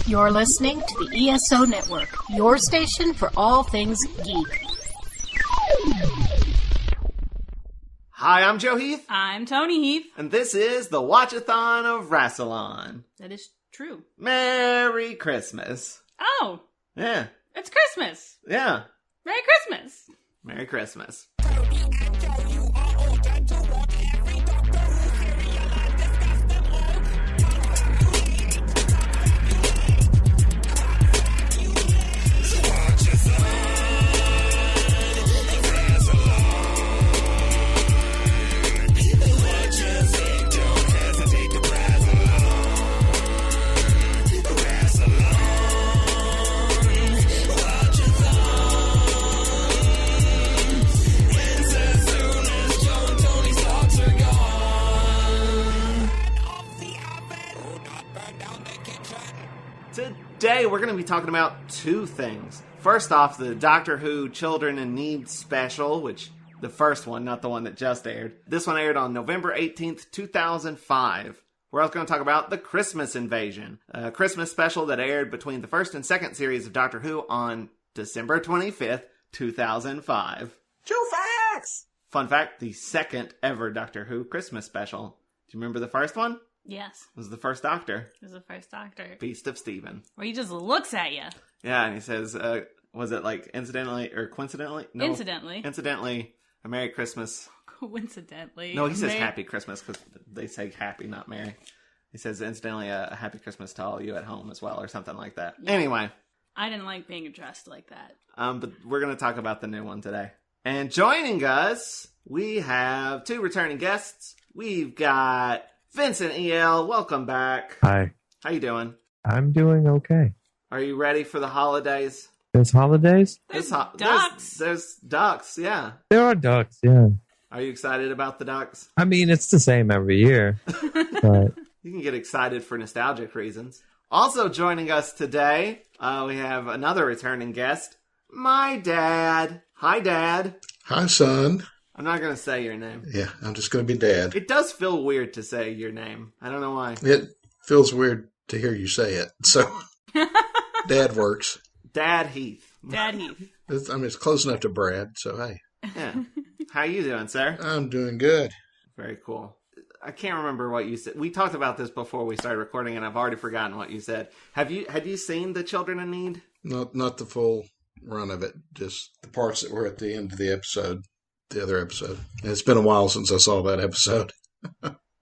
You're listening to the ESO Network, your station for all things geek. Hi, I'm Joe Heath. I'm Toni Heath. And this is the Watch-A-Thon of Rassilon. That is true. Merry Christmas. Oh. Yeah. It's Christmas. Yeah. Merry Christmas. Merry Christmas. Today, we're going to be talking about two things. First off, the Doctor Who Children in Need special, which the first one, not the one that just aired. This one aired on November 18th, 2005. We're also going to talk about The Christmas Invasion, a Christmas special that aired between the first and second series of Doctor Who on December 25th, 2005. True facts! Fun fact, the second ever Doctor Who Christmas special. Do you remember the first one? Yes. It was the first Doctor. It was the first Doctor. Feast of Stephen. Where he just looks at you. Yeah, and he says, was it like incidentally or coincidentally? No. Incidentally, a Merry Christmas. Coincidentally. No, he says Happy Christmas because they say happy, not Merry. He says, incidentally, a Happy Christmas to all you at home as well, or something like that. Yeah. Anyway. I didn't like being addressed like that. But we're going to talk about the new one today. And joining us, we have two returning guests. We've got Vincent E.L. Welcome back. Hi. How you doing? I'm doing okay. Are you ready for the holidays? There's holidays? There's ducks. There's ducks, yeah. There are ducks, yeah. Are you excited about the ducks? I mean, it's the same every year. But you can get excited for nostalgic reasons. Also joining us today, we have another returning guest, my dad. Hi, Dad. Hi, son. I'm not going to say your name. Yeah, I'm just going to be Dad. It does feel weird to say your name. I don't know why. It feels weird to hear you say it. So, Dad works. Dad Heath. Dad Heath. It's close enough to Brad, so hey. Yeah. How you doing, sir? I'm doing good. Very cool. I can't remember what you said. We talked about this before we started recording, and I've already forgotten what you said. Have you seen The Children in Need? Not the full run of it, just the parts that were at the end of the episode. The other episode. And it's been a while since I saw that episode.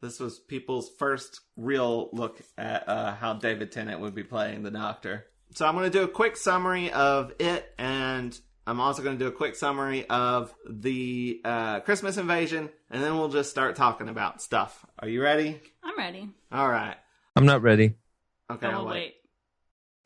This was people's first real look at how David Tennant would be playing the Doctor. So I'm going to do a quick summary of it, and I'm also going to do a quick summary of the Christmas Invasion, and then we'll just start talking about stuff. Are you ready? I'm ready. All right. I'm not ready. Okay, I'll wait.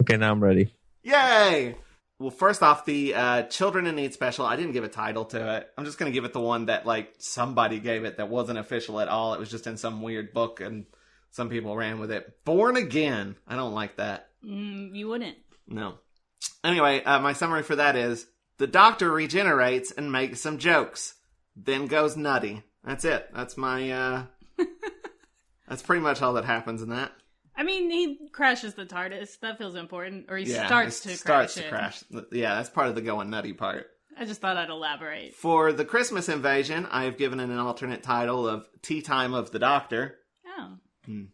Okay, now I'm ready. Yay! Well, first off, the Children in Need special, I didn't give a title to it. I'm just going to give it the one that, somebody gave it that wasn't official at all. It was just in some weird book, and some people ran with it. Born Again. I don't like that. You wouldn't. No. Anyway, my summary for that is, the Doctor regenerates and makes some jokes, then goes nutty. That's it. That's my, that's pretty much all that happens in that. I mean, he crashes the TARDIS. That feels important. Or he starts to crash it. Yeah, that's part of the going nutty part. I just thought I'd elaborate. For the Christmas Invasion, I have given it an alternate title of Tea Time of the Doctor. Oh. And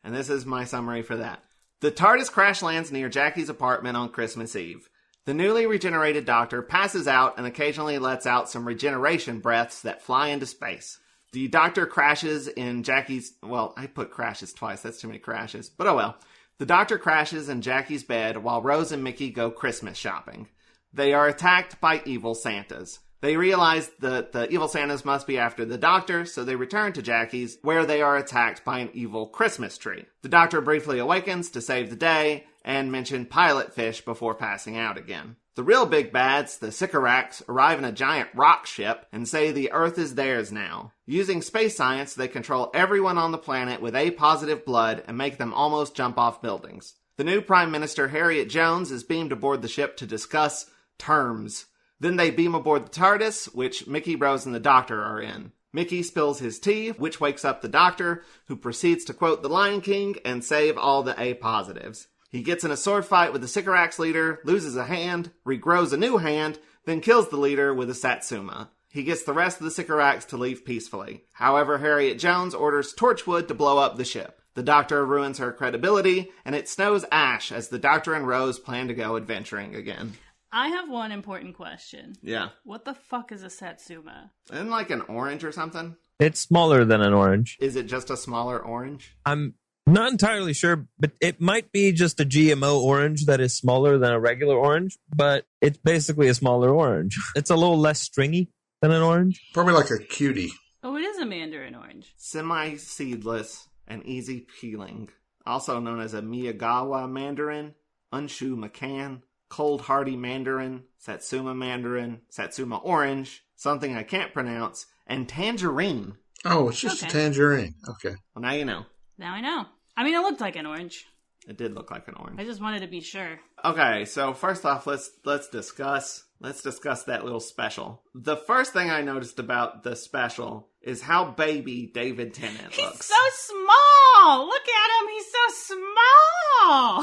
this is my summary for that. The TARDIS crash lands near Jackie's apartment on Christmas Eve. The newly regenerated Doctor passes out and occasionally lets out some regeneration breaths that fly into space. The Doctor crashes in Jackie's... Well, I put crashes twice. That's too many crashes. But oh well. The Doctor crashes in Jackie's bed while Rose and Mickey go Christmas shopping. They are attacked by evil Santas. They realize that the evil Santas must be after the Doctor, so they return to Jackie's, where they are attacked by an evil Christmas tree. The Doctor briefly awakens to save the day and mention pilot fish before passing out again. The real big bads, the Sycorax, arrive in a giant rock ship and say the Earth is theirs now. Using space science, they control everyone on the planet with A-positive blood and make them almost jump off buildings. The new Prime Minister, Harriet Jones, is beamed aboard the ship to discuss terms. Then they beam aboard the TARDIS, which Mickey, Rose, and the Doctor are in. Mickey spills his tea, which wakes up the Doctor, who proceeds to quote the Lion King and save all the A-positives. He gets in a sword fight with the Sycorax leader, loses a hand, regrows a new hand, then kills the leader with a Satsuma. He gets the rest of the Sycorax to leave peacefully. However, Harriet Jones orders Torchwood to blow up the ship. The Doctor ruins her credibility, and it snows ash as the Doctor and Rose plan to go adventuring again. I have one important question. Yeah. What the fuck is a Satsuma? Isn't like an orange or something? It's smaller than an orange. Is it just a smaller orange? I'm not entirely sure, but it might be just a GMO orange that is smaller than a regular orange, but it's basically a smaller orange. It's a little less stringy than an orange. Probably like a cutie. Oh, it is a mandarin orange. Semi-seedless and easy peeling. Also known as a Miyagawa mandarin, Unshu Macan, Cold Hardy mandarin, Satsuma orange, something I can't pronounce, and tangerine. Oh, it's just a tangerine. Okay. Well, now you know. Now I know. I mean, it looked like an orange. It did look like an orange. I just wanted to be sure. Okay, so first off, let's discuss that little special. The first thing I noticed about the special is how baby David Tennant looks. He's so small! Look at him, he's so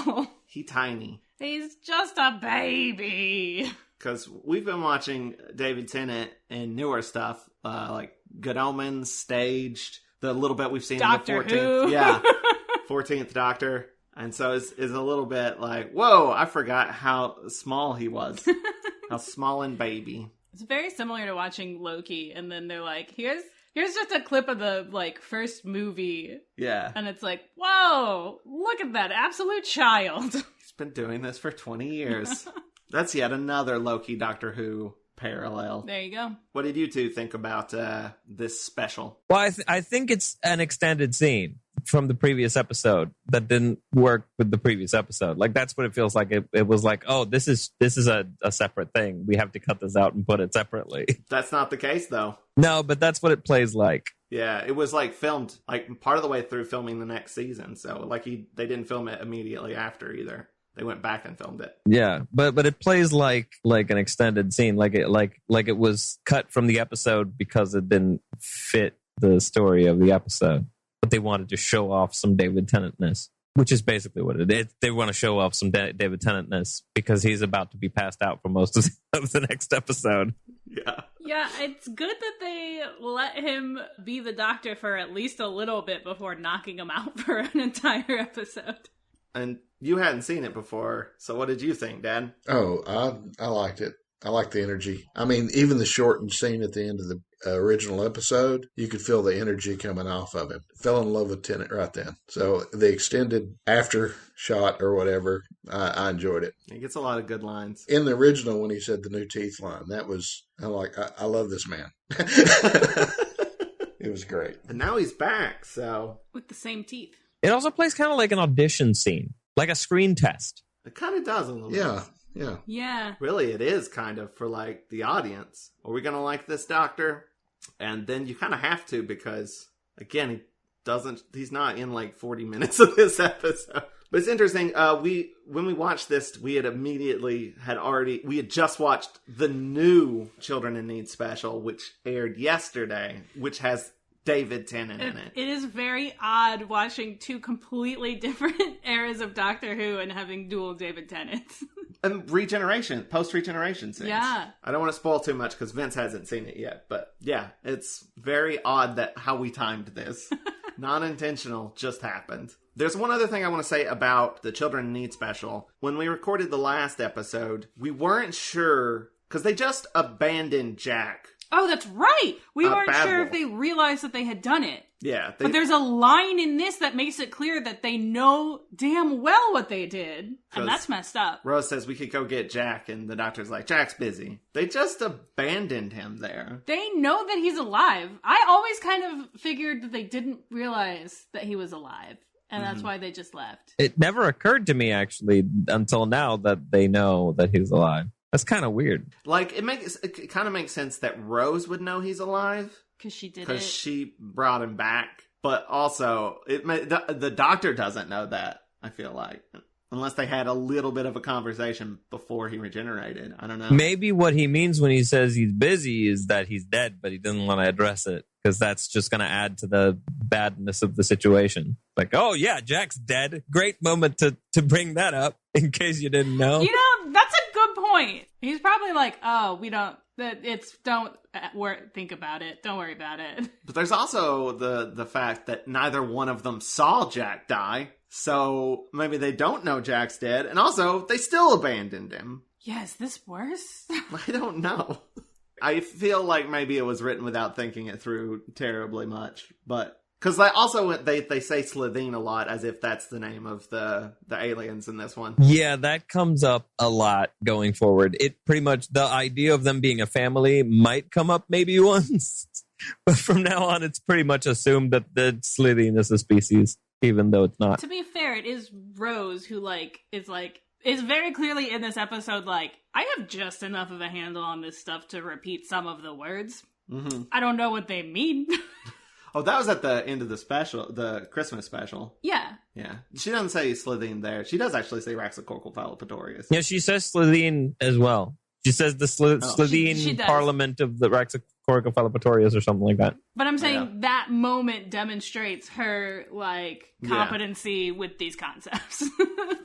small! He tiny. He's just a baby. Because we've been watching David Tennant in newer stuff, like Good Omens, Staged, the little bit we've seen Doctor in the 14th. Who. Yeah, 14th Doctor. And so it's a little bit like, whoa, I forgot how small he was. How small and baby. It's very similar to watching Loki, and then they're like, here's just a clip of the, like, first movie. Yeah. And it's like, whoa, look at that absolute child. He's been doing this for 20 years. That's yet another Loki Doctor Who parallel. There you go. What did you two think about this special? Well, I think it's an extended scene from the previous episode that didn't work with the previous episode. Like, that's what it feels like. It was like, oh, this is a separate thing. We have to cut this out and put it separately. That's not the case, though. No, but that's what it plays like. Yeah, it was like filmed like part of the way through filming the next season. So like they didn't film it immediately after either. They went back and filmed it. Yeah, but it plays like an extended scene, like it was cut from the episode because it didn't fit the story of the episode. But they wanted to show off some David Tennantness, which is basically what it is. They want to show off some David Tennantness because he's about to be passed out for most of the next episode. Yeah. Yeah, it's good that they let him be the Doctor for at least a little bit before knocking him out for an entire episode. And you hadn't seen it before, so what did you think, Dad? Oh, I liked it. I liked the energy. I mean, even the shortened scene at the end of the original episode, you could feel the energy coming off of him. Fell in love with Tennant right then. So the extended after shot or whatever, I enjoyed it. He gets a lot of good lines. In the original, when he said the new teeth line, I'm like, I love this man. It was great. And now he's back, so... With the same teeth. It also plays kind of like an audition scene, like a screen test. It kind of does a little bit. Yeah. Really, it is kind of for, like, the audience. Are we going to like this Doctor? And then you kind of have to because, again, he's not in, like, 40 minutes of this episode. But it's interesting. When we watched this, we had just watched the new Children in Need special, which aired yesterday, which has David Tennant in it. It is very odd watching two completely different eras of Doctor Who and having dual David Tennants. And post-regeneration scenes. Yeah. I don't want to spoil too much because Vince hasn't seen it yet. But yeah, it's very odd how we timed this. Non-intentional, just happened. There's one other thing I want to say about the Children in Need special. When we recorded the last episode, we weren't sure because they just abandoned Jack. Oh, that's right! We weren't sure if they realized that they had done it. Yeah. But there's a line in this that makes it clear that they know damn well what they did. And that's messed up. Rose says we could go get Jack, and the Doctor's like, Jack's busy. They just abandoned him there. They know that he's alive. I always kind of figured that they didn't realize that he was alive. And that's why they just left. It never occurred to me, actually, until now that they know that he's alive. That's kind of weird. Like, it kind of makes sense that Rose would know he's alive. Because she did it. Because she brought him back. But also, the Doctor doesn't know that, I feel like. Unless they had a little bit of a conversation before he regenerated. I don't know. Maybe what he means when he says he's busy is that he's dead, but he doesn't want to address it because that's just going to add to the badness of the situation. Like, oh yeah, Jack's dead. Great moment to bring that up in case you didn't know. You know, that's a good point. He's probably like, oh, we don't think about it. Don't worry about it. But there's also the fact that neither one of them saw Jack die. So maybe they don't know Jack's dead. And also, they still abandoned him. Yeah, is this worse? I don't know. I feel like maybe it was written without thinking it through terribly much. But because they say Slitheen a lot as if that's the name of the aliens in this one. Yeah, that comes up a lot going forward. It pretty much, the idea of them being a family might come up maybe once. But from now on, it's pretty much assumed that the Slitheen is a species, even though it's not. To be fair, it is Rose who is very clearly in this episode like, I have just enough of a handle on this stuff to repeat some of the words. Mm-hmm. I don't know what they mean. Oh, that was at the end of the Christmas special. Yeah. Yeah. She doesn't say Slitheen there. She does actually say Raxacoricophalopatorius. Yeah, she says Slitheen as well. She says the Slitheen she Parliament of the Raxacoricophalopatorius or something like that. But I'm saying that moment demonstrates her competency with these concepts.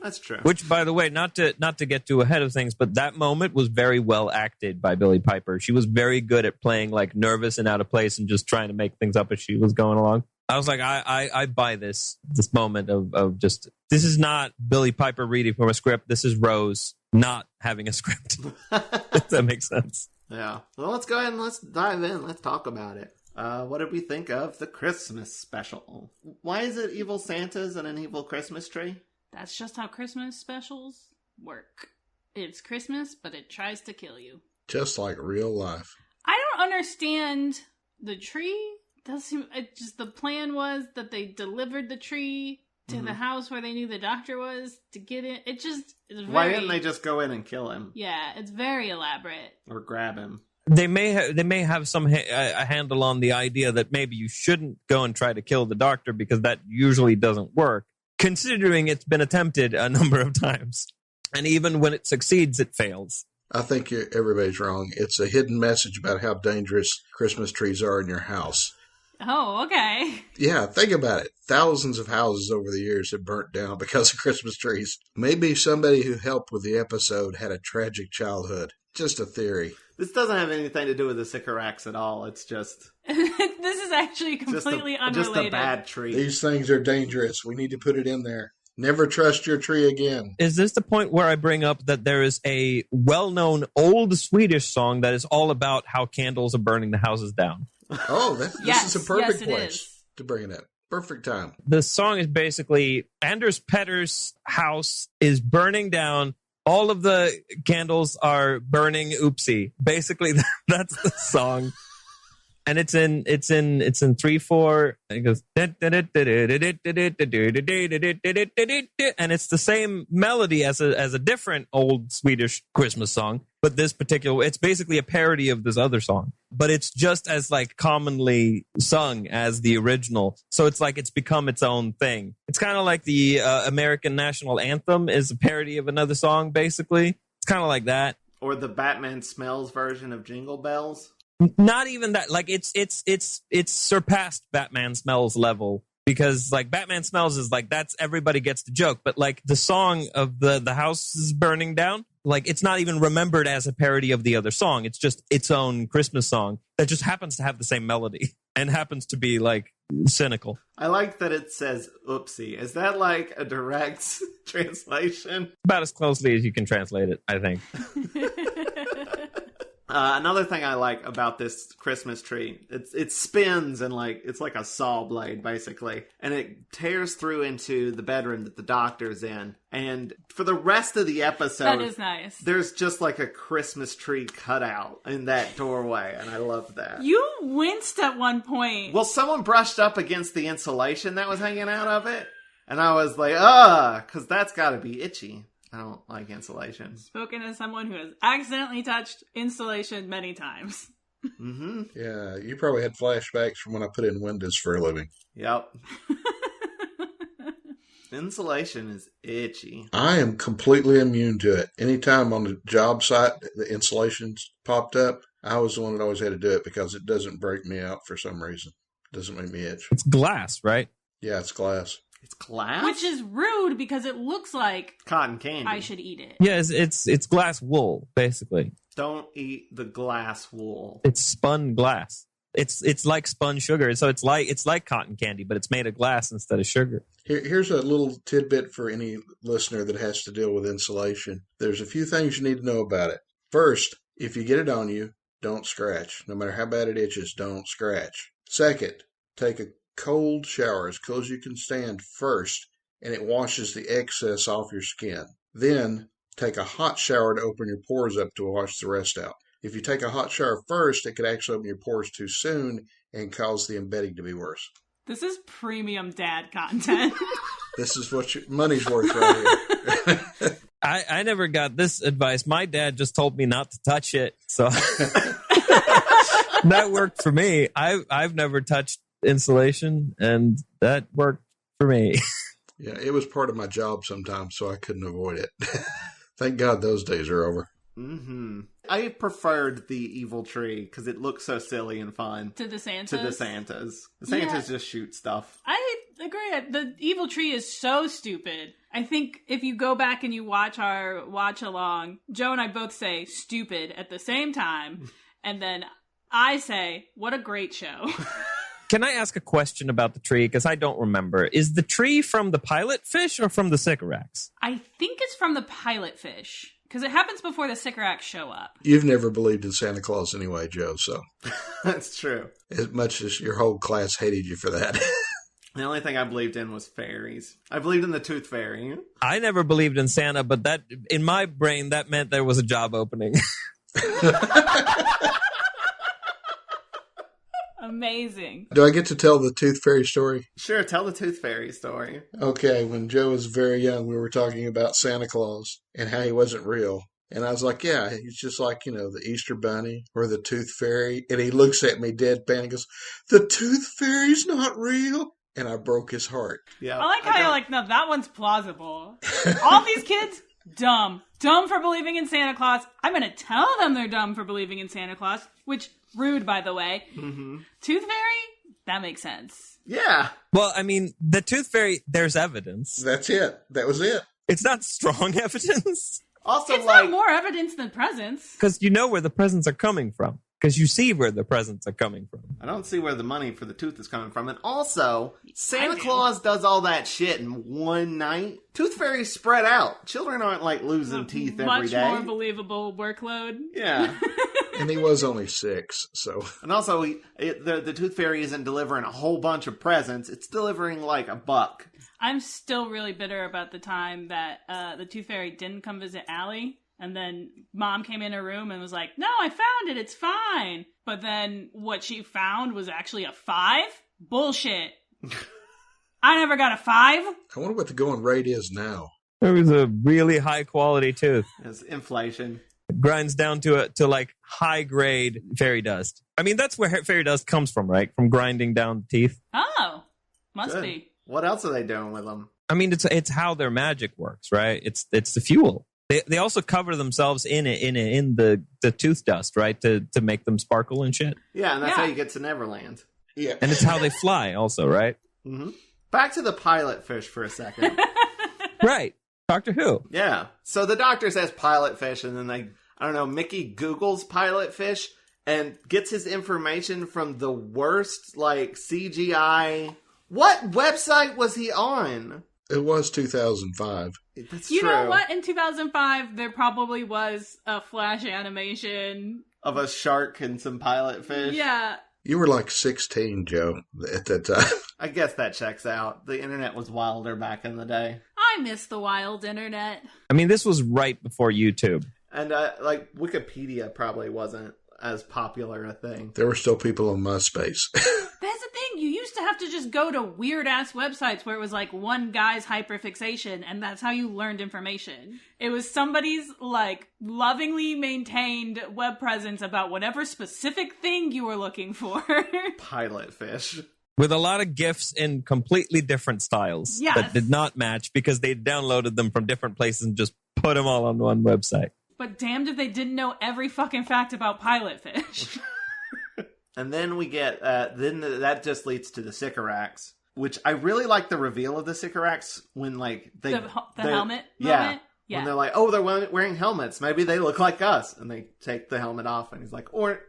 That's true. Which, by the way, not to get too ahead of things, but that moment was very well acted by Billie Piper. She was very good at playing like nervous and out of place and just trying to make things up as she was going along. I was like, I buy this moment of just, this is not Billie Piper reading from a script. This is Rose not having a script. If that makes sense. Yeah. Well, let's go ahead and let's dive in. Let's talk about it. What did we think of the Christmas special? Why is it evil Santas and an evil Christmas tree? That's just how Christmas specials work. It's Christmas, but it tries to kill you. Just like real life. I don't understand the tree. The plan was that they delivered the tree to the house where they knew the doctor was to get in. Why didn't they just go in and kill him? Yeah, it's very elaborate. Or grab him. They may have some a handle on the idea that maybe you shouldn't go and try to kill the doctor because that usually doesn't work, considering it's been attempted a number of times. And even when it succeeds, it fails. I think everybody's wrong. It's a hidden message about how dangerous Christmas trees are in your house. Oh, okay. Yeah, think about it. Thousands of houses over the years have burnt down because of Christmas trees. Maybe somebody who helped with the episode had a tragic childhood. Just a theory. This doesn't have anything to do with the Sycorax at all. It's just... This is actually completely unrelated. Just a bad tree. These things are dangerous. We need to put it in there. Never trust your tree again. Is this the point where I bring up that there is a well-known old Swedish song that is all about how candles are burning the houses down? Oh, this is a perfect place to bring it in. Perfect time. The song is basically Anders Petter's house is burning down. All of the candles are burning. Oopsie. Basically, that's the song. And it's in 3/4. It goes and it's the same melody as a different old Swedish Christmas song, but this particular, it's basically a parody of this other song, but it's just as like commonly sung as the original. So it's like it's become its own thing. It's kind of like the American national anthem is a parody of another song. Basically, it's kind of like that. Or the Batman Smells version of Jingle Bells. Not even that. Like it's surpassed Batman Smells level, because like Batman Smells is like, that's, everybody gets the joke, but like the song of the house is burning down, like it's not even remembered as a parody of the other song. It's just its own Christmas song that just happens to have the same melody and happens to be like cynical. I like that it says oopsie. Is that like a direct translation? About as closely as you can translate it, I think. Another thing I like about this Christmas tree, it spins and like it's like a saw blade basically, and it tears through into the bedroom that the doctor's in. And for the rest of the episode, that is nice. There's just like a Christmas tree cutout in that doorway, and I love that. You winced at one point. Well, someone brushed up against the insulation that was hanging out of it, and I was like, because that's got to be itchy. I don't like insulation. Spoken as someone who has accidentally touched insulation many times. Mm-hmm. Yeah, you probably had flashbacks from when I put in windows for a living. Yep. Insulation is itchy. I am completely immune to it. Anytime on the job site the insulation's popped up, I was the one that always had to do it because it doesn't break me out for some reason. It doesn't make me itch. It's glass, right? Yeah, it's glass. It's glass? Which is rude because it looks like cotton candy. I should eat it. Yeah, it's glass wool, basically. Don't eat the glass wool. It's spun glass. It's like spun sugar. So it's like cotton candy, but it's made of glass instead of sugar. Here's a little tidbit for any listener that has to deal with insulation. There's a few things you need to know about it. First, if you get it on you, don't scratch. No matter how bad it itches, don't scratch. Second, take a cold shower as cold as you can stand first, and it washes the excess off your skin. Then, take a hot shower to open your pores up to wash the rest out. If you take a hot shower first, it could actually open your pores too soon and cause the embedding to be worse. This is premium dad content. This is what your money's worth right here. I never got this advice. My dad just told me not to touch it, so that worked for me. I've never touched insulation, and that worked for me. Yeah, it was part of my job sometimes, so I couldn't avoid it. Thank God those days are over. Mm-hmm. I preferred the evil tree because it looks so silly and fun. To the Santas? To the Santas. The Santas just shoot stuff. I agree. The evil tree is so stupid. I think if you go back and you watch our watch along, Joe and I both say stupid at the same time. And then I say, what a great show. Can I ask a question about the tree? Because I don't remember. Is the tree from the pilot fish or from the Sycorax? I think it's from the pilot fish. Because it happens before the Sycorax show up. You've never believed in Santa Claus anyway, Joe, so. That's true. As much as your whole class hated you for that. The only thing I believed in was fairies. I believed in the Tooth Fairy. I never believed in Santa, but that in my brain, that meant there was a job opening. Amazing. Do I get to tell the Tooth Fairy story? Sure, tell the Tooth Fairy story. Okay, when Joe was very young, we were talking about Santa Claus and how he wasn't real. And I was like, yeah, he's just like, the Easter Bunny or the Tooth Fairy. And he looks at me deadpan and goes, the Tooth Fairy's not real? And I broke his heart. Yeah, I like how you're like, no, that one's plausible. All these kids, dumb. Dumb for believing in Santa Claus. I'm going to tell them they're dumb for believing in Santa Claus, which, rude, by the way. Mm-hmm. Tooth Fairy? That makes sense. Yeah. Well, I mean, the Tooth Fairy, there's evidence. That's it. That was it. It's not strong evidence. Also, it's not more evidence than presents. Because you know where the presents are coming from. Because you see where the presents are coming from. I don't see where the money for the tooth is coming from. And also, Santa Claus does all that shit in one night. Tooth Fairy's spread out. Children aren't like losing teeth every day. Much more believable workload. Yeah. And he was only 6, so. And also, the Tooth Fairy isn't delivering a whole bunch of presents. It's delivering like $1. I'm still really bitter about the time that the Tooth Fairy didn't come visit Allie. And then Mom came in her room and was like, no, I found it. It's fine. But then what she found was actually a 5? Bullshit. I never got a 5. I wonder what the going rate is now. It was a really high quality tooth. It's inflation. It grinds down to like high grade fairy dust. I mean, that's where fairy dust comes from, right? From grinding down teeth. Oh, must Good. be. What else are they doing with them? I mean, it's how their magic works, right? It's the fuel. They also cover themselves in the tooth dust, right? To make them sparkle and shit. Yeah, and that's how you get to Neverland. Yeah. And it's how they fly also, right? Mm-hmm. Back to the pilot fish for a second. Right. Doctor Who. Yeah. So the doctor says pilot fish, and then Mickey Googles pilot fish and gets his information from the worst, CGI. What website was he on? It was 2005. That's You true. know what? In 2005, there probably was a Flash animation. Of a shark and some pilot fish? Yeah. You were like 16, Joe, at that time. I guess that checks out. The internet was wilder back in the day. I miss the wild internet. I mean, this was right before YouTube. And, Wikipedia probably wasn't as popular a thing. There were still people on MySpace. That's the thing. You used to have to just go to weird-ass websites where it was one guy's hyperfixation, and that's how you learned information. It was somebody's, lovingly maintained web presence about whatever specific thing you were looking for. Pilot fish. with a lot of GIFs in completely different styles Yes. that did not match because they downloaded them from different places and just put them all on one website. But damned if they didn't know every fucking fact about pilot fish. And then we get, then that just leads to the Sycorax, which I really like the reveal of the Sycorax when, like, the helmet yeah, moment? Yeah. when they're like, oh, they're wearing helmets. Maybe they look like us. And they take the helmet off, and he's like, or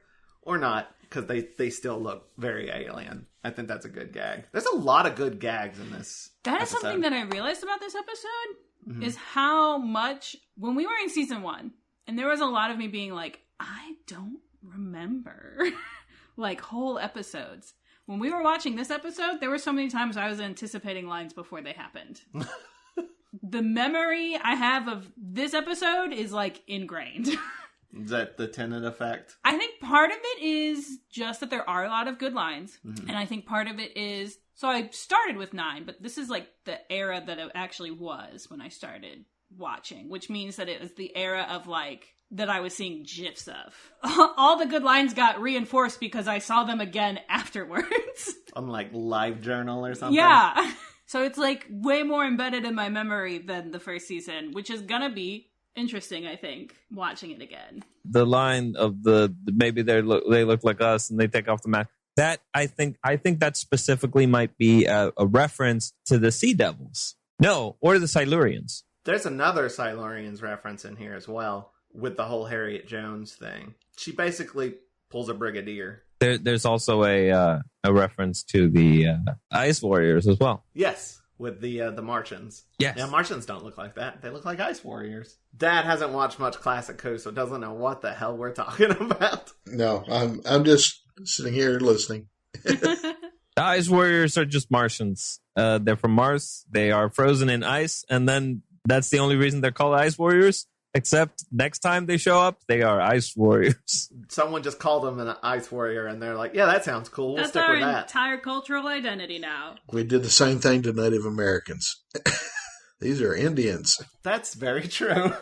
not, because they still look very alien. I think that's a good gag. There's a lot of good gags in this That is episode. something that I realized about this episode, is how much, when we were in season 1, and there was a lot of me being like, I don't remember, like, whole episodes. When we were watching this episode, there were so many times I was anticipating lines before they happened. The memory I have of this episode is, like, ingrained. Is that the Tennant effect? I think part of it is just that there are a lot of good lines. And I think part of it is, so I started with 9, but this is like the era that it actually was when I started watching, which means that it was the era of like, that I was seeing GIFs of. All the good lines got reinforced because I saw them again afterwards. On like LiveJournal or something? Yeah. So it's like way more embedded in my memory than the first season, which is gonna be interesting, I think, watching it again. The line of maybe they look like us and they take off the mask. That I think that specifically might be a reference to the Sea Devils. No, or the Silurians. There's another Silurians reference in here as well, with the whole Harriet Jones thing. She basically pulls a brigadier. There's also a reference to the Ice Warriors as well. Yes, with the Martians. Yes. Yeah, Martians don't look like that. They look like Ice Warriors. Dad hasn't watched much Classic Who, so doesn't know what the hell we're talking about. No, I'm just sitting here listening. The Ice Warriors are just Martians. They're from Mars. They are frozen in ice, and then that's the only reason they're called Ice Warriors. Except next time they show up, they are Ice Warriors. Someone just called them an Ice Warrior, and they're like, yeah, that sounds cool. We'll That's stick our with that. entire cultural identity now. We did the same thing to Native Americans. These are Indians. That's very true.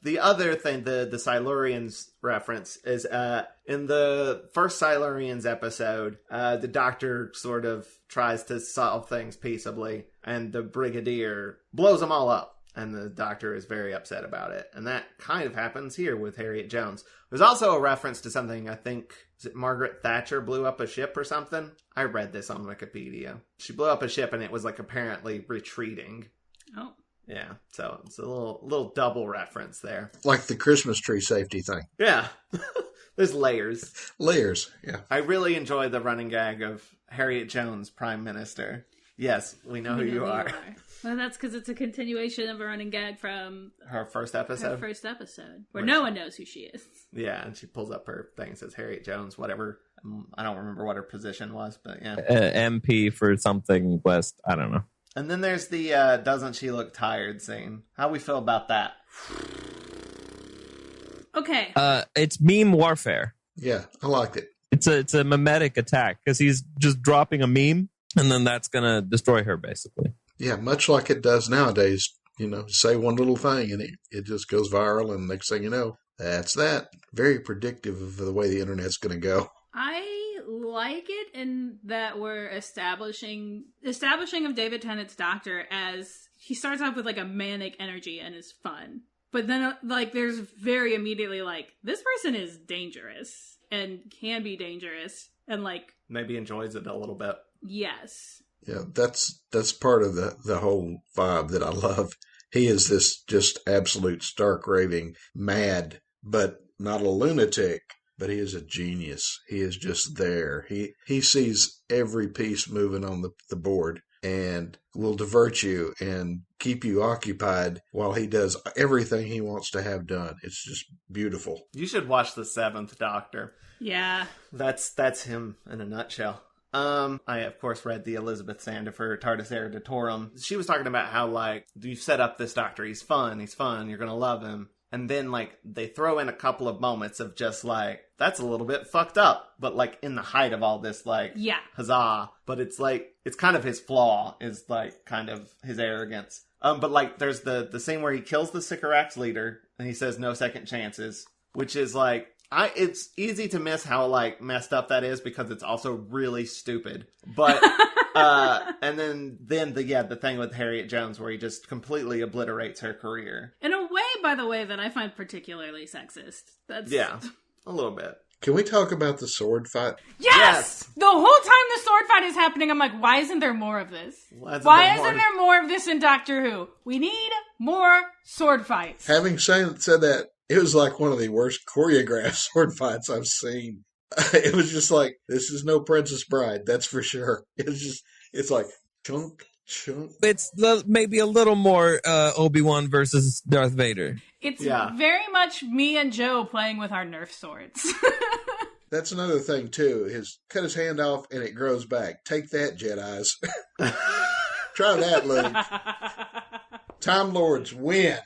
The other thing, the Silurians reference, is in the first Silurians episode, the Doctor sort of tries to solve things peaceably, and the Brigadier blows them all up. And the Doctor is very upset about it. And that kind of happens here with Harriet Jones. There's also a reference to something, I think, is it Margaret Thatcher blew up a ship or something? I read this on Wikipedia. She blew up a ship and it was like apparently retreating. Oh. Yeah, so it's a little double reference there. Like the Christmas tree safety thing. Yeah, there's layers. Layers, yeah. I really enjoy the running gag of Harriet Jones, Prime Minister. Yes, we know who you are. Well, that's because it's a continuation of a running gag from Her first episode? Where no one knows who she is. Yeah, and she pulls up her thing, says Harriet Jones, whatever. I don't remember what her position was, but yeah. MP for something West, I don't know. And then there's the doesn't she look tired scene. How we feel about that? Okay. It's meme warfare. Yeah, I liked it. It's a mimetic attack because he's just dropping a meme and then that's going to destroy her basically. Yeah, much like it does nowadays. You know, say one little thing and it just goes viral, and next thing you know, that's that. Very predictive of the way the internet's going to go. I like it in that we're establishing of David Tennant's Doctor as he starts off with like a manic energy and is fun. But then like there's very immediately like this person is dangerous and can be dangerous and like Maybe enjoys it a little bit. Yes. Yeah, that's part of the whole vibe that I love. He is this just absolute stark raving mad, but not a lunatic, but he is a genius. He is just there. He sees every piece moving on the board and will divert you and keep you occupied while he does everything he wants to have done. It's just beautiful. You should watch The Seventh Doctor. Yeah. That's him in a nutshell. I, of course, read the Elizabeth Sandifer TARDIS Eruditorium. She was talking about how, like, you've set up this Doctor. He's fun, you're gonna love him. And then, like, they throw in a couple of moments of just, like, that's a little bit fucked up. But, like, in the height of all this, like, yeah, huzzah. But it's, like, it's kind of his flaw, is, like, kind of his arrogance. But, like, there's the scene where he kills the Sycorax leader, and he says no second chances. Which is, like, It's easy to miss how like messed up that is because it's also really stupid. But and then the thing with Harriet Jones where he just completely obliterates her career. In a way, by the way, that I find particularly sexist. That's a little bit. Can we talk about the sword fight? Yes! The whole time the sword fight is happening, I'm like, why isn't there more of this? Why isn't there more of this in Doctor Who? We need more sword fights. Having said that, it was like one of the worst choreographed sword fights I've seen. It was just like, this is no Princess Bride, that's for sure. It's like, chunk, chunk. It's maybe a little more Obi-Wan versus Darth Vader. It's very much me and Joe playing with our Nerf swords. That's another thing, too, is cut his hand off and it grows back. Take that, Jedis. Try that, Luke. Time Lords win.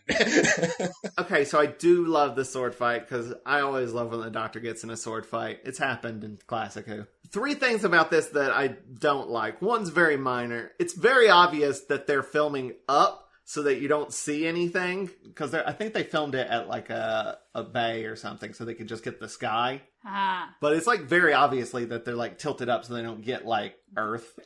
Okay, so I do love the sword fight because I always love when the Doctor gets in a sword fight. It's happened in Classic Who. 3 things about this that I don't like. One's very minor. It's very obvious that they're filming up so that you don't see anything because I think they filmed it at like a bay or something so they could just get the sky. But it's like very obviously that they're like tilted up so they don't get like Earth.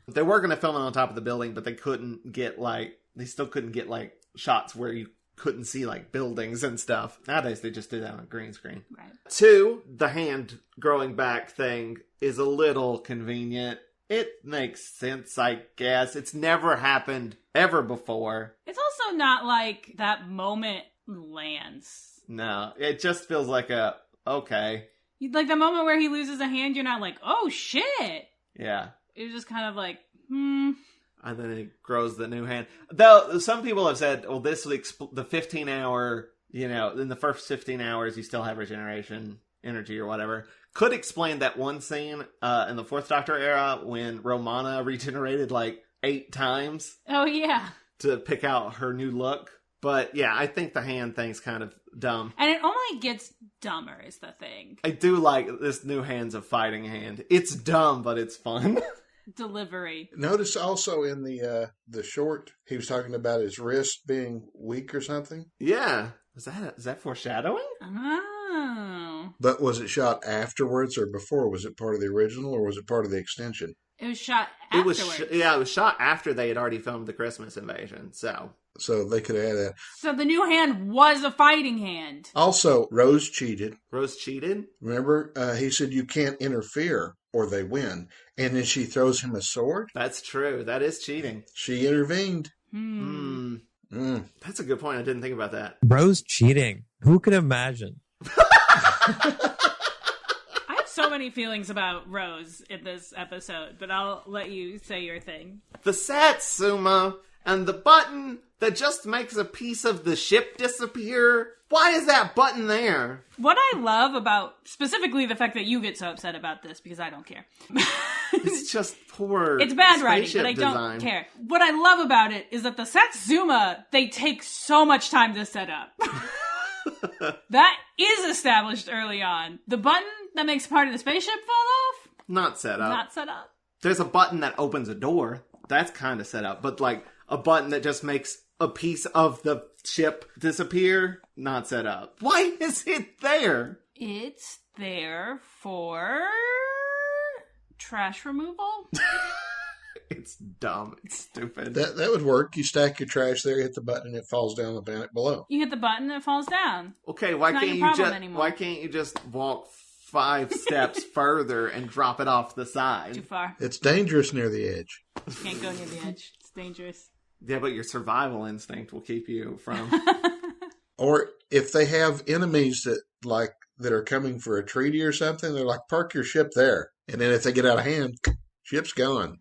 They were going to film it on top of the building, but they still couldn't get like shots where you couldn't see like buildings and stuff. Nowadays they just do that on green screen. Right. 2, the hand growing back thing is a little convenient. It makes sense, I guess. It's never happened ever before. It's also not like that moment lands. No, it just feels like okay. Like the moment where he loses a hand, you're not like, oh shit. Yeah. It was just kind of like, And then it grows the new hand. Though some people have said, well, this was the 15-hour, in the first 15 hours, you still have regeneration energy or whatever. Could explain that one scene in the 4th Doctor era when Romana regenerated like 8 times. Oh, yeah. To pick out her new look. But yeah, I think the hand thing's kind of dumb. And it only gets dumber is the thing. I do like this new hand's a fighting hand. It's dumb, but it's fun. Delivery. Notice also in the short, he was talking about his wrist being weak or something. Yeah. Is that foreshadowing? Oh. But was it shot afterwards or before? Was it part of the original or was it part of the extension? It was shot afterwards. It was shot after they had already filmed the Christmas Invasion, so they could add that. So the new hand was a fighting hand. Also, Rose cheated. Rose cheated? Remember, he said you can't interfere or they win. And then she throws him a sword. That's true. That is cheating. She intervened. That's a good point. I didn't think about that. Rose cheating. Who could imagine? I have so many feelings about Rose in this episode, but I'll let you say your thing. The Satsuma and the button that just makes a piece of the ship disappear. Why is that button there? What I love about, specifically the fact that you get so upset about this, because I don't care. It's just poor It's bad writing, but I design. don't care. What I love about it is that the Satsuma, they take so much time to set up. That is established early on. The button that makes part of the spaceship fall off? Not set up. Not set up. There's a button that opens a door. That's kind of set up. But like a button that just makes a piece of the ship disappear, not set up. Why is it there? It's there for trash removal. It's dumb. It's stupid. That would work. You stack your trash there, hit the button, and it falls down the planet below. You hit the button and it falls down. Okay, why It's can't not your problem why can't you just walk 5 steps further and drop it off the Too side? far. It's dangerous near the edge. You can't go near the edge. It's dangerous. Yeah, but your survival instinct will keep you from. Or if they have enemies that are coming for a treaty or something, they're like, park your ship there. And then if they get out of hand, ship's gone.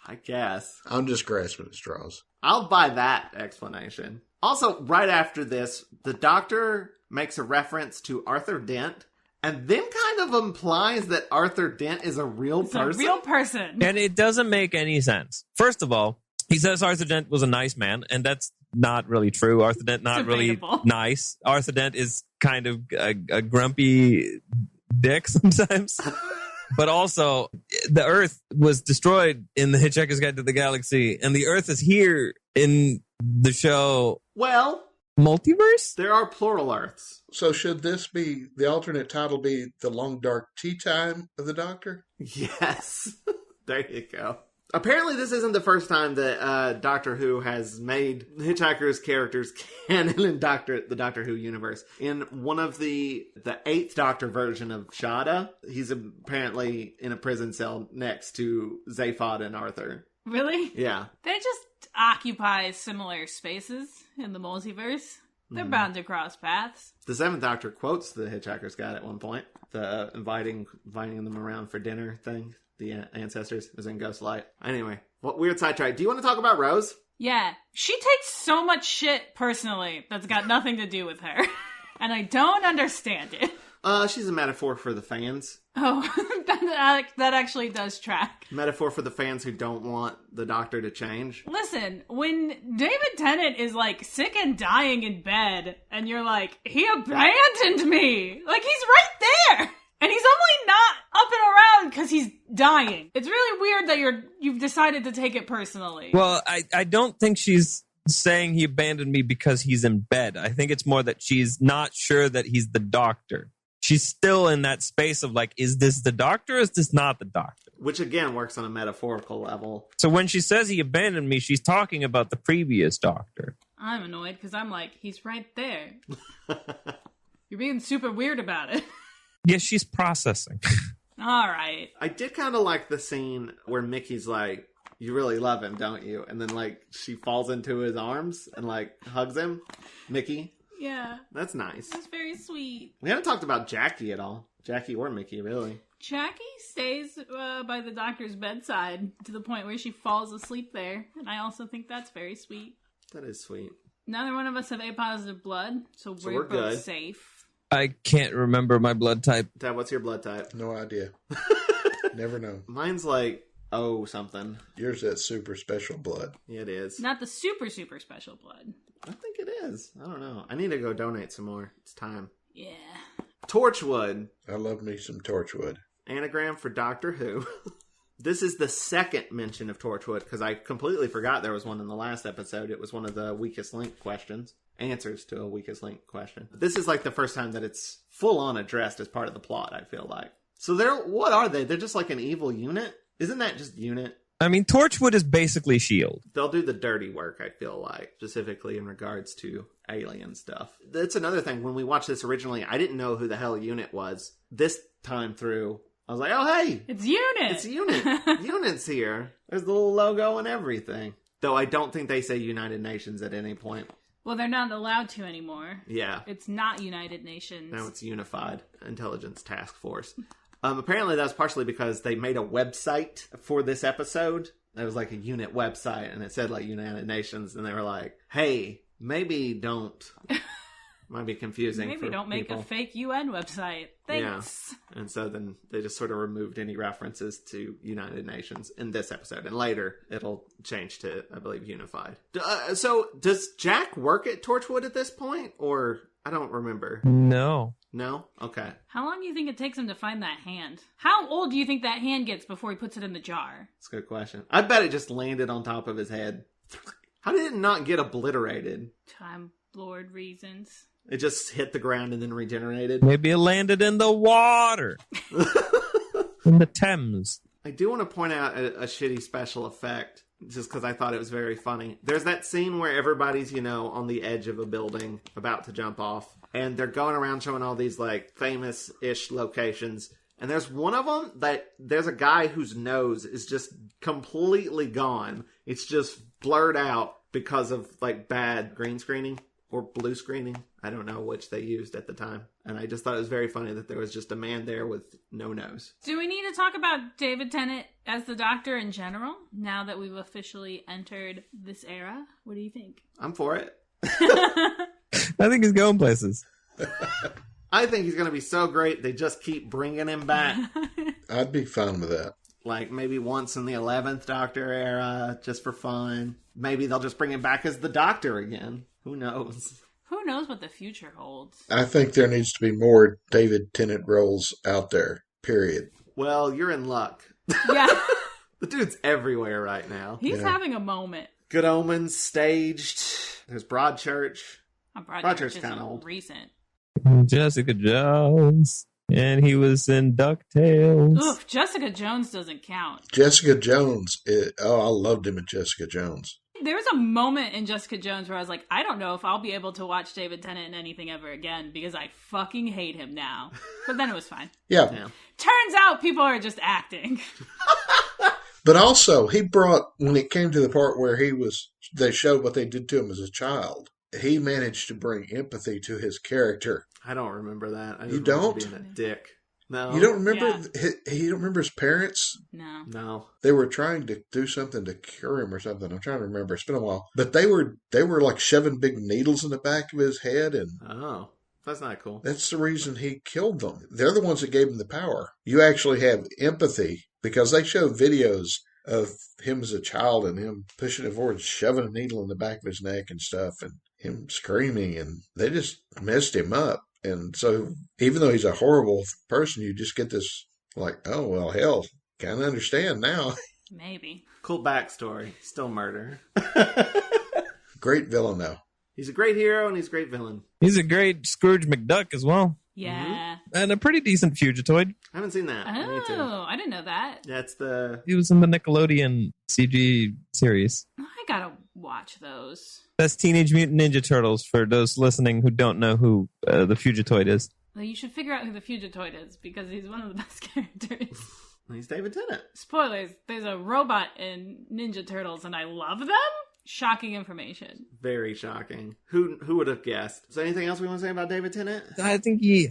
I guess. I'm just grasping at straws. I'll buy that explanation. Also, right after this, the Doctor makes a reference to Arthur Dent, and then kind of implies that Arthur Dent is a real person. It's a real person. And it doesn't make any sense. First of all, he says Arthur Dent was a nice man, and that's not really true. Arthur Dent, not really nice. Arthur Dent is kind of a grumpy dick sometimes. But also, the Earth was destroyed in The Hitchhiker's Guide to the Galaxy, and the Earth is here in the show. Well, multiverse? There are plural Earths. So should this be, the alternate title be The Long Dark Tea Time of the Doctor? Yes. There you go. Apparently this isn't the first time that Doctor Who has made Hitchhiker's characters canon in the Doctor Who universe. In one of the 8th Doctor version of Shada, he's apparently in a prison cell next to Zaphod and Arthur. Really? Yeah. They just occupy similar spaces in the multiverse. They're bound to cross paths. The 7th Doctor quotes the Hitchhiker's Guide at one point. The inviting them around for dinner thing. The ancestors was in Ghostlight. Anyway, what weird sidetrack. Do you want to talk about Rose? Yeah. She takes so much shit personally that's got nothing to do with her. And I don't understand it. She's a metaphor for the fans. Oh, that actually does track. Metaphor for the fans who don't want the Doctor to change. Listen, when David Tennant is like sick and dying in bed, and you're like, he abandoned me! Like, he's right there! And he's only not up and around because he's dying. It's really weird that you've decided to take it personally. Well, I don't think she's saying he abandoned me because he's in bed. I think it's more that she's not sure that he's the Doctor. She's still in that space of like, is this the Doctor or is this not the Doctor? Which again works on a metaphorical level. So when she says he abandoned me, she's talking about the previous Doctor. I'm annoyed because I'm like, he's right there. You're being super weird about it. Yes, she's processing. All right. I did kind of like the scene where Mickey's like, you really love him, don't you? And then like she falls into his arms and like hugs him. Mickey. Yeah. That's nice. That's very sweet. We haven't talked about Jackie at all. Jackie or Mickey, really. Jackie stays by the Doctor's bedside to the point where she falls asleep there. And I also think that's very sweet. That is sweet. Neither one of us have A-positive blood, so we're both good. safe. I can't remember my blood type. Dad, what's your blood type? No idea. Never know. Mine's like, something. Yours that super special blood. Yeah, it is. Not the super, super special blood. I think it is. I don't know. I need to go donate some more. It's time. Yeah. Torchwood. I love me some Torchwood. Anagram for Doctor Who. This is the second mention of Torchwood, because I completely forgot there was one in the last episode. It was one of the weakest link questions. Answers to a weakest link question. This is like the first time that it's full on addressed as part of the plot, I feel like. So what are they? They're just like an evil unit? Isn't that just unit? I mean, Torchwood is basically S.H.I.E.L.D. They'll do the dirty work, I feel like, specifically in regards to alien stuff. That's another thing. When we watched this originally, I didn't know who the hell Unit was. This time through, I was like, oh, hey! It's Unit! It's Unit! Unit's here. There's the little logo and everything. Though I don't think they say United Nations at any point. Well, they're not allowed to anymore. Yeah. It's not United Nations. Now it's Unified Intelligence Task Force. Apparently that's partially because they made a website for this episode. It was like a unit website, and it said like United Nations, and they were like, hey, maybe don't. Might be confusing. Maybe don't make people. A fake UN website. Thanks. Yeah. And so then they just sort of removed any references to United Nations in this episode. And later it'll change to, I believe, Unified. So does Jack work at Torchwood at this point? Or I don't remember. No. No? Okay. How long do you think it takes him to find that hand? How old do you think that hand gets before he puts it in the jar? That's a good question. I bet it just landed on top of his head. How did it not get obliterated? Time Lord reasons. It just hit the ground and then regenerated? Maybe it landed in the water. In the Thames. I do want to point out a shitty special effect, just because I thought it was very funny. There's that scene where everybody's, on the edge of a building, about to jump off, and they're going around showing all these, famous-ish locations, and there's one of them that there's a guy whose nose is just completely gone. It's just blurred out because of, bad green screening. Or blue screening. I don't know which they used at the time. And I just thought it was very funny that there was just a man there with no nose. Do we need to talk about David Tennant as the Doctor in general, now that we've officially entered this era? What do you think? I'm for it. I think he's going places. I think he's going to be so great, they just keep bringing him back. I'd be fine with that. Maybe once in the 11th Doctor era, just for fun. Maybe they'll just bring him back as the Doctor again. Who knows? Who knows what the future holds? I think there needs to be more David Tennant roles out there, period. Well, you're in luck. Yeah. The dude's everywhere right now. He's having a moment. Good Omens, staged. There's Broadchurch. Roger's is kinda old. recent. Jessica Jones. And he was in DuckTales. Oof, Jessica Jones doesn't count. Jessica Jones. I loved him in Jessica Jones. There was a moment in Jessica Jones where I was like, I don't know if I'll be able to watch David Tennant in anything ever again because I fucking hate him now. But then it was fine. Yeah. Turns out people are just acting. But also, he brought, when it came to the part where they showed what they did to him as a child, he managed to bring empathy to his character. I don't remember that. I just You remember don't? being a dick. No. You don't remember? Yeah. You don't remember his parents? No. They were trying to do something to cure him or something. I'm trying to remember. It's been a while. But they were like shoving big needles in the back of his head, and Oh, that's not cool. that's the reason he killed them. They're the ones that gave him the power. You actually have empathy because they show videos of him as a child and him pushing it forward, shoving a needle in the back of his neck and stuff, and him screaming, and they just messed him up. And so even though he's a horrible person, you just get this like, oh, well, hell, kind of understand now. Maybe. Cool backstory. Still murder. Great villain, though. He's a great hero and he's a great villain. He's a great Scrooge McDuck as well. Yeah. And a pretty decent Fugitoid. I haven't seen that. I need to. Oh, I didn't know that. That's the... He was in the Nickelodeon CG series. I gotta watch those. That's Teenage Mutant Ninja Turtles for those listening who don't know who the Fugitoid is. Well, you should figure out who the Fugitoid is because he's one of the best characters. He's David Tennant. Spoilers, there's a robot in Ninja Turtles and I love them? Shocking information. Very shocking. Who would have guessed? Is there anything else we want to say about David Tennant? I think he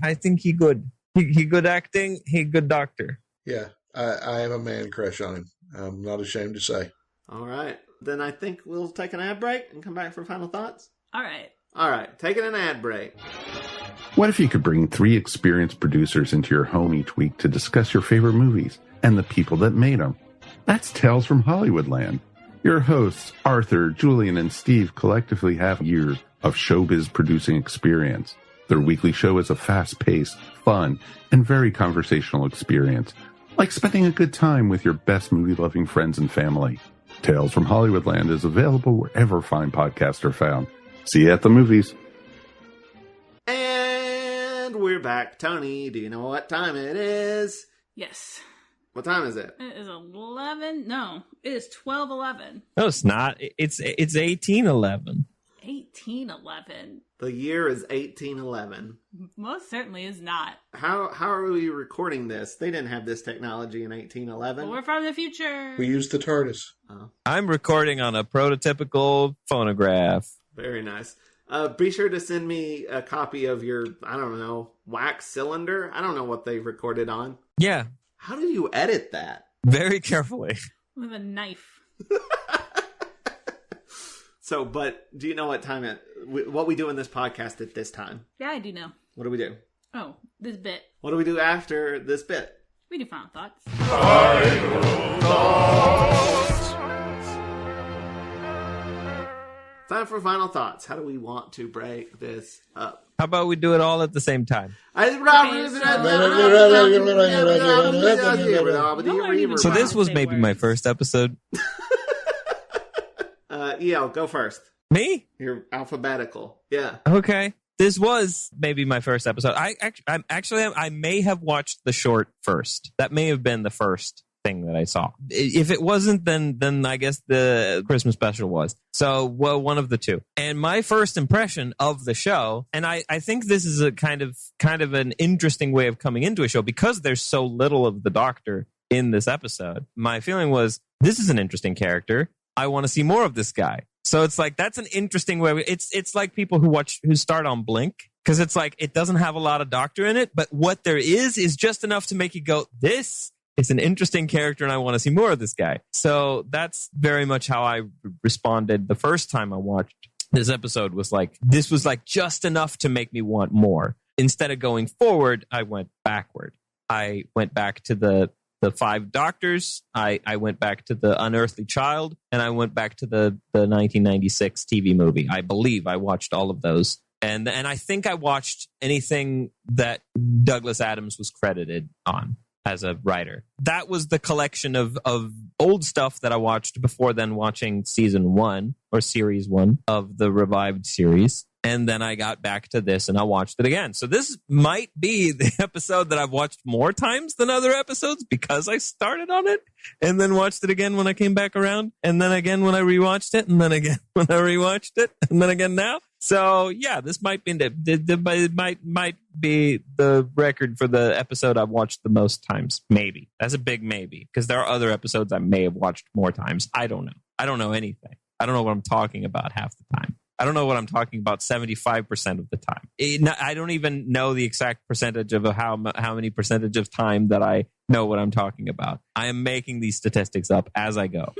good. He good acting. He good doctor. Yeah, I have a man crush on him. I'm not ashamed to say. All right. Then I think we'll take an ad break and come back for final thoughts. All right. Taking an ad break. What if you could bring 3 experienced producers into your home each week to discuss your favorite movies and the people that made them? That's Tales from Hollywoodland. Your hosts, Arthur, Julian, and Steve, collectively have years of showbiz producing experience. Their weekly show is a fast-paced, fun, and very conversational experience, like spending a good time with your best movie-loving friends and family. Tales from Hollywoodland is available wherever fine podcasts are found. See you at the movies. And we're back. Tony, do you know what time it is? Yes. What time is it? It is 11. No, it is 12:11. No, it's not. It's 1811. 1811. The year is 1811. Most certainly is not. How are we recording this? They didn't have this technology in 1811. But we're from the future. We used the TARDIS. I'm recording on a prototypical phonograph. Very nice. Be sure to send me a copy of your, I don't know, wax cylinder. I don't know what they recorded on. Yeah, How do you edit that? very carefully. With a knife. So, but do you know what time what we do in this podcast at this time? Yeah, I do know. What do we do? Oh, this bit. What do we do after this bit? We do final thoughts. Time for final thoughts. How do we want to break this up? How about we do it all at the same time? So this was maybe my first episode. E.L, go first. Me? You're alphabetical. Yeah. Okay. This was maybe my first episode. I may have watched the short first. That may have been the first thing that I saw. If it wasn't, then I guess the Christmas special was. So, well, one of the two. And my first impression of the show, and I think this is a kind of an interesting way of coming into a show because there's so little of the Doctor in this episode. My feeling was, this is an interesting character. I want to see more of this guy. So it's like, that's an interesting way. It's like people who start on Blink, because it's like, it doesn't have a lot of Doctor in it, but what there is just enough to make you go, this is an interesting character and I want to see more of this guy. So that's very much how I responded the first time I watched this episode. This was like just enough to make me want more. Instead of going forward, I went backward. I went back to the 5 Doctors, I went back to the Unearthly Child, and I went back to the 1996 TV movie. I believe I watched all of those. And I think I watched anything that Douglas Adams was credited on as a writer. That was the collection of old stuff that I watched before then watching season 1 or series 1 of the revived series. And then I got back to this and I watched it again. So this might be the episode that I've watched more times than other episodes because I started on it and then watched it again when I came back around. And then again when I rewatched it and then again when I rewatched it and then again now. So yeah, this might be might be the record for the episode I've watched the most times. Maybe. That's a big maybe because there are other episodes I may have watched more times. I don't know. I don't know anything. I don't know what I'm talking about half the time. I don't know what I'm talking about 75% of the time. I don't even know the exact percentage of how many percentage of time that I know what I'm talking about. I am making these statistics up as I go.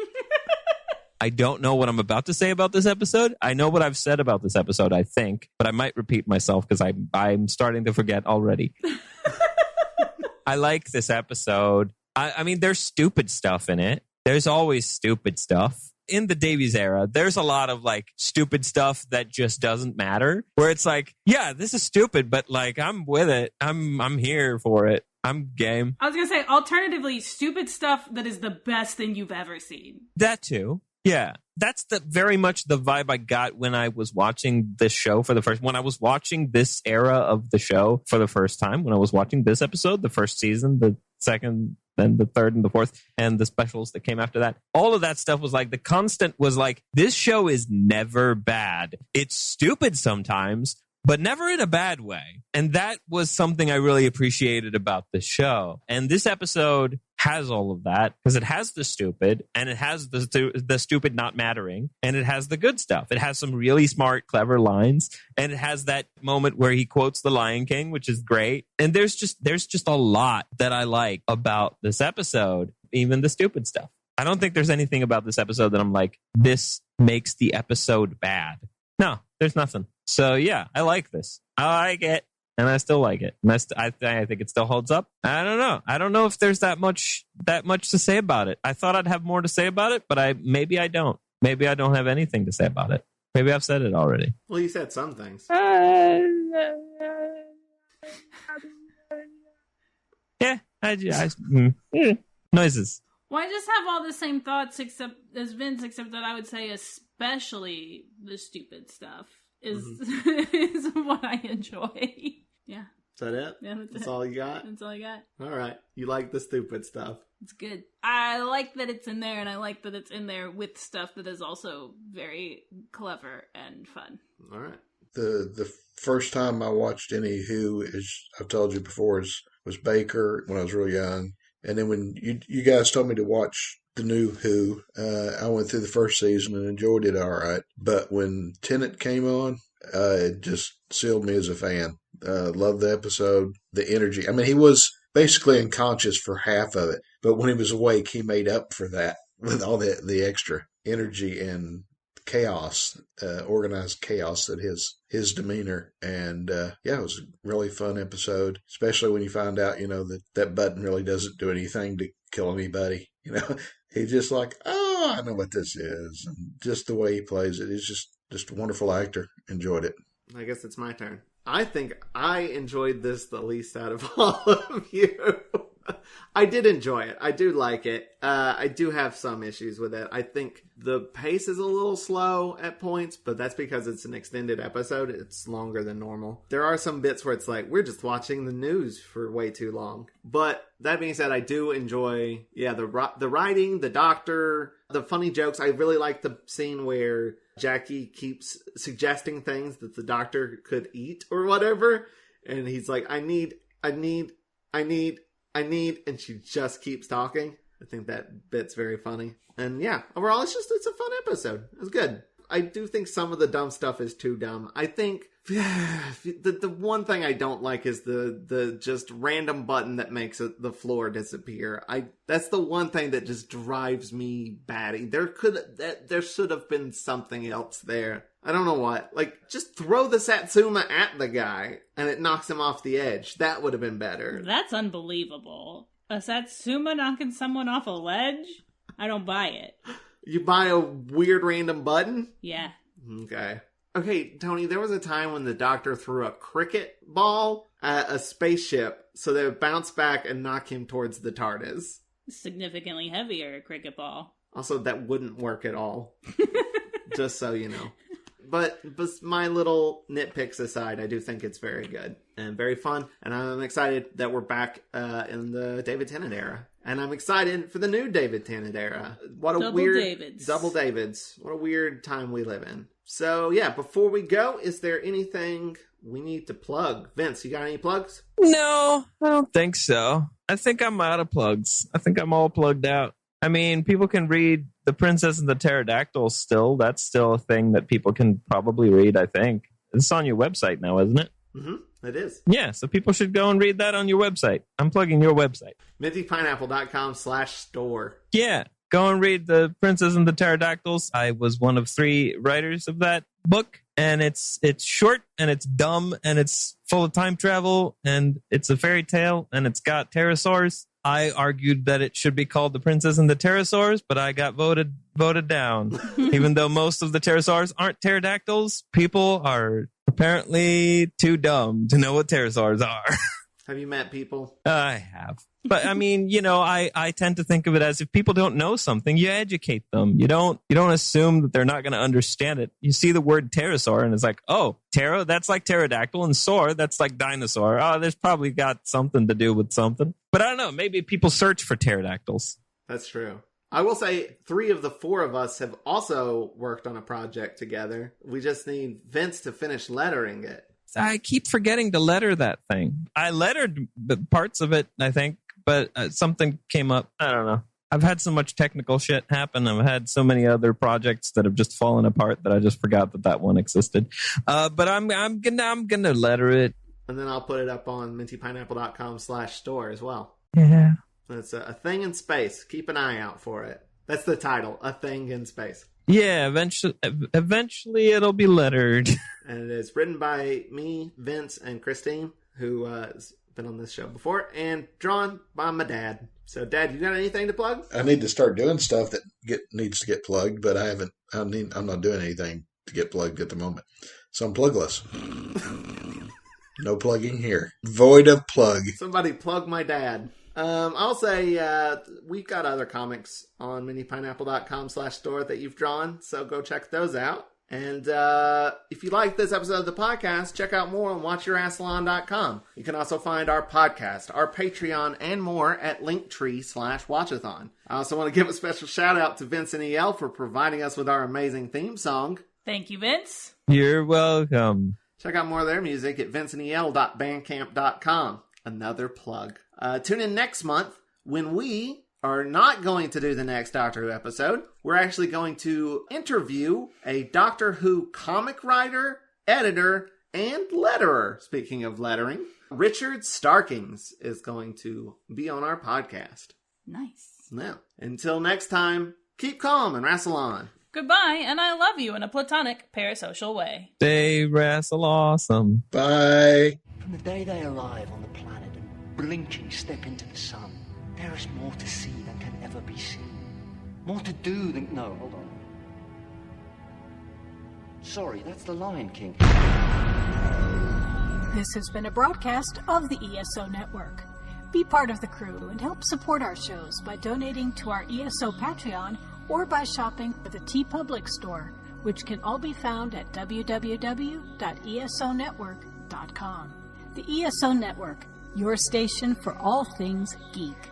I don't know what I'm about to say about this episode. I know what I've said about this episode, I think, but I might repeat myself because I'm starting to forget already. I like this episode. I mean, there's stupid stuff in it. There's always stupid stuff. In the Davies era, there's a lot of like stupid stuff that just doesn't matter. Where it's like, yeah, this is stupid, but like I'm with it. I'm here for it. I'm game. I was gonna say, alternatively, stupid stuff that is the best thing you've ever seen. That too. Yeah, that's very much the vibe I got when I was watching this show when I was watching this era of the show for the first time, when I was watching this episode, the first season, the second, then the third and the fourth, and the specials that came after that. All of that stuff was like, the constant was like, this show is never bad. It's stupid sometimes, but never in a bad way. And that was something I really appreciated about the show. And this episode has all of that because it has the stupid and it has the stupid not mattering and it has the good stuff. It has some really smart, clever lines and it has that moment where he quotes The Lion King, which is great. And there's just a lot that I like about this episode, even the stupid stuff. I don't think there's anything about this episode that I'm like, this makes the episode bad. No, there's nothing. So yeah, I like this. I like it. And I still like it. And I think it still holds up. I don't know. I don't know if there's that much to say about it. I thought I'd have more to say about it, but maybe I don't. Maybe I don't have anything to say about it. Maybe I've said it already. Well, you said some things. Yeah. Noises. Well, I just have all the same thoughts as Vince, except that I would say especially the stupid stuff is what I enjoy. Yeah. Is that it? Yeah, that's all you got? That's all I got. All right. You like the stupid stuff. It's good. I like that it's in there, and I like that it's in there with stuff that is also very clever and fun. All right. The first time I watched any Who, as I've told you before, was Baker when I was real young. And then when you guys told me to watch the new Who, I went through the first season and enjoyed it all right. But when Tennant came on, it just sealed me as a fan. Loved the episode, the energy. I mean, he was basically unconscious for half of it, but when he was awake, he made up for that with all the extra energy and chaos, organized chaos that his demeanor. And yeah, it was a really fun episode, especially when you find out, that button really doesn't do anything to kill anybody. He's just like, oh, I know what this is. And just the way he plays it, he's just a wonderful actor. Enjoyed it. I guess it's my turn. I think I enjoyed this the least out of all of you. I did enjoy it. I do like it. I do have some issues with it. I think the pace is a little slow at points, but that's because it's an extended episode. It's longer than normal. There are some bits where it's like, we're just watching the news for way too long. But that being said, I do enjoy, the writing, the doctor, the funny jokes. I really like the scene where Jackie keeps suggesting things that the doctor could eat or whatever. And he's like, I need, and she just keeps talking. I think that bit's very funny. And yeah, overall, it's a fun episode. It's good. I do think some of the dumb stuff is too dumb. I think the one thing I don't like is the just random button that makes the floor disappear. That's the one thing that just drives me batty. There should have been something else there. I don't know what. Like, just throw the Satsuma at the guy and it knocks him off the edge. That would have been better. That's unbelievable. A Satsuma knocking someone off a ledge? I don't buy it. You buy a weird random button? Yeah. Okay, Tony, there was a time when the doctor threw a cricket ball at a spaceship so they would bounce back and knock him towards the TARDIS. Significantly heavier cricket ball. Also, that wouldn't work at all. Just so you know. but my little nitpicks aside, I do think it's very good and very fun. And I'm excited that we're back in the David Tennant era. And I'm excited for the new David Tennant era. What a double Davids. What a weird time we live in. So yeah, before we go, is there anything we need to plug? Vince, you got any plugs? No, I don't think so. I think I'm out of plugs. I think I'm all plugged out. I mean, people can read The Princess and the Pterodactyls still. That's still a thing that people can probably read, I think. It's on your website now, isn't it? Mm-hmm. It is. Yeah, so people should go and read that on your website. I'm plugging your website. MintyPineapple.com/store. Yeah, go and read The Princess and the Pterodactyls. I was one of 3 writers of that book, and it's short, and it's dumb, and it's full of time travel, and it's a fairy tale, and it's got pterosaurs. I argued that it should be called The Princess and the Pterosaurs, but I got voted down. Even though most of the pterosaurs aren't pterodactyls, people are apparently too dumb to know what pterosaurs are. Have you met people? I have. But I mean, I tend to think of it as if people don't know something, you educate them. You don't assume that they're not going to understand it. You see the word pterosaur and it's like, oh, ptero, that's like pterodactyl, and saur, that's like dinosaur. Oh, there's probably got something to do with something. But I don't know, maybe people search for pterodactyls. That's true. I will say 3 of the 4 of us have also worked on a project together. We just need Vince to finish lettering it. I keep forgetting to letter that thing. I lettered parts of it, I think, but something came up. I don't know. I've had so much technical shit happen. I've had so many other projects that have just fallen apart that I just forgot that one existed. But I'm gonna letter it. And then I'll put it up on MintyPineapple.com/store as well. Yeah. It's a thing in space. Keep an eye out for it. That's the title, A Thing in Space. Yeah, eventually it'll be lettered. And it is written by me, Vince, and Christine, who has been on this show before, and drawn by my dad. So, Dad, you got anything to plug? I need to start doing stuff that needs to get plugged, but I'm not doing anything to get plugged at the moment. So I'm plugless. No plugging here. Void of plug. Somebody plug my dad. I'll say we've got other comics on MintyPineapple.com/store that you've drawn, so go check those out. And if you like this episode of the podcast, check out more on Watch-A-Thon.com. You can also find our podcast, our Patreon, and more at Linktree/Watch-A-Thon. I also want to give a special shout out to Vincent E.L. for providing us with our amazing theme song. Thank you, Vince. You're welcome. Check out more of their music at VincentEL.bandcamp.com. Another plug. Tune in next month when we are not going to do the next Doctor Who episode. We're actually going to interview a Doctor Who comic writer, editor, and letterer. Speaking of lettering, Richard Starkings is going to be on our podcast. Nice. Now, until next time, keep calm and wrestle on. Goodbye, and I love you in a platonic parasocial way. They wrestle awesome. Bye. From the day they arrive on the planet and blinking step into the sun, there is more to see than can ever be seen. More to do than... No, hold on. Sorry, that's the Lion King. This has been a broadcast of the ESO Network. Be part of the crew and help support our shows by donating to our ESO Patreon or by shopping at the TeePublic store, which can all be found at www.esonetwork.com. The ESO Network, your station for all things geek.